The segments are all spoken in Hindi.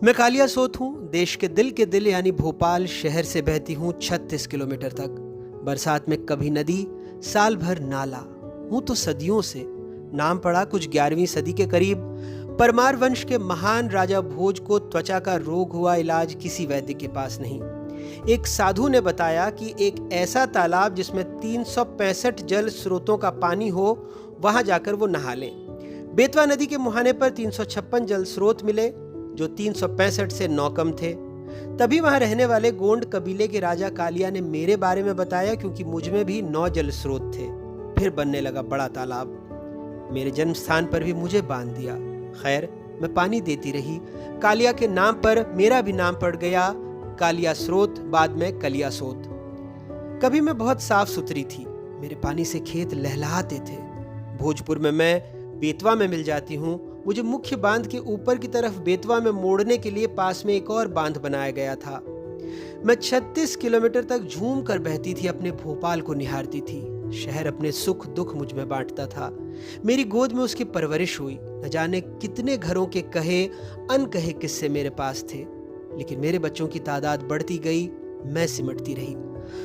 मैं कालिया सोत हूँ। देश के दिल यानी भोपाल शहर से बहती हूँ 36 किलोमीटर तक। बरसात में कभी नदी, साल भर नाला। हूँ तो सदियों से। नाम पड़ा कुछ 11वीं सदी के करीब। परमार वंश के महान राजा भोज को त्वचा का रोग हुआ, इलाज किसी वैद्य के पास नहीं। एक साधु ने बताया कि एक ऐसा तालाब जिसमें 365 जल स्रोतों का पानी हो, वहां जाकर वो नहा लें। बेतवा नदी के मुहाने पर 356 जल स्रोत मिले, जो 365 से 9 कम थे। तभी वहां रहने वाले गोंड कबीले के राजा कालिया ने मेरे बारे में बताया, क्योंकि मुझ में भी 9 जल स्रोत थे। फिर बनने लगा बड़ा तालाब। मेरे जन्म स्थान पर भी मुझे बांध दिया। खैर, मैं पानी देती रही। कालिया के नाम पर मेरा भी नाम पड़ गया, कालिया स्रोत, बाद में कलिया सोत। कभी मैं बहुत साफ सुथरी थी। मेरे पानी से खेत लहलहाते थे। भोजपुर में मैं बेतवा में मिल जाती हूँ। मुझे मुख्य बांध के ऊपर की तरफ बेतवा में मोड़ने के लिए पास में एक और बांध बनाया गया था। मैं 36 किलोमीटर तक झूम कर बहती थी, अपने भोपाल को निहारती थी। शहर अपने सुख दुख मुझ में बांटता था। मेरी गोद में उसकी परवरिश हुई। न जाने कितने घरों के कहे अनकहे किस्से मेरे पास थे, लेकिन मेरे बच्चों की तादाद बढ़ती गई, मैं सिमटती रही।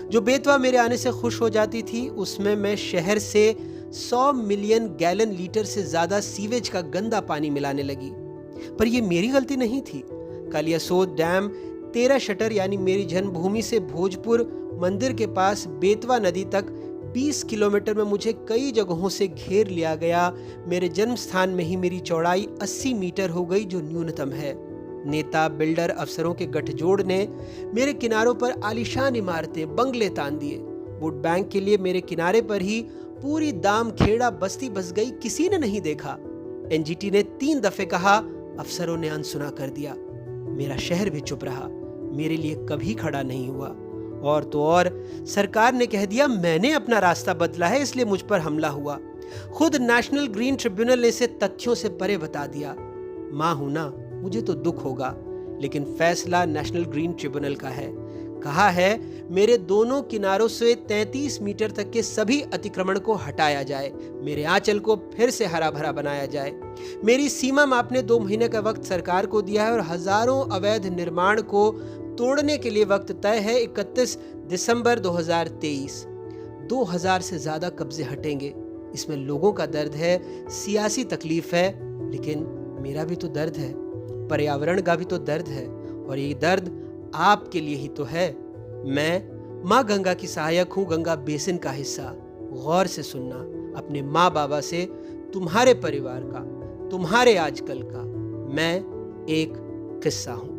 जो बेतवा मेरे आने से खुश हो जाती थी, उसमें मैं शहर से 100 मिलियन गैलन लीटर से ज्यादा सीवेज का गंदा पानी मिलाने लगी। पर यह मेरी गलती नहीं थी। कालियासोत डैम 13 शटर यानी मेरी जन्मभूमि से भोजपुर मंदिर के पास बेतवा नदी तक 20 किलोमीटर में मुझे कई जगहों से घेर लिया गया। मेरे जन्म स्थान में ही मेरी चौड़ाई 80 मीटर हो गई, जो न्यूनतम है। नेता, बिल्डर, अफसरों के गठजोड़ ने मेरे किनारों पर आलीशान इमारतें, बंगले तान दिए। वोट बैंक के लिए मेरे किनारे पर ही पूरी दाम खेड़ा बस्ती बस गई, किसी ने नहीं देखा। एनजीटी ने 3 दफे कहा, अफसरों ने अनसुना कर दिया। मेरा शहर भी चुप रहा, मेरे लिए कभी खड़ा नहीं हुआ। और तो और, सरकार ने कह दिया मैंने अपना रास्ता बदला है, इसलिए मुझ पर हमला हुआ। खुद नेशनल ग्रीन ट्रिब्यूनल ने इसे तथ्यों से परे बता दिया। मां हूं ना, मुझे तो दुख होगा, लेकिन फैसला नेशनल ग्रीन ट्रिब्यूनल का है। कहा है मेरे दोनों किनारों से 33 मीटर तक के सभी अतिक्रमण को हटाया जाए, मेरे आंचल को फिर से हरा भरा बनाया जाए। मेरी सीमा मापने 2 महीने का वक्त सरकार को दिया है और हजारों अवैध निर्माण को तोड़ने के लिए वक्त तय है 31 दिसंबर 2023। 2000 से ज्यादा कब्जे हटेंगे। इसमें लोगों का दर्द है, सियासी तकलीफ है, लेकिन मेरा भी तो दर्द है, पर्यावरण का भी तो दर्द है, और ये दर्द आपके लिए ही तो है। मैं माँ गंगा की सहायक हूँ, गंगा बेसिन का हिस्सा। गौर से सुनना, अपने माँ बाबा से, तुम्हारे परिवार का, तुम्हारे आजकल का मैं एक किस्सा हूँ।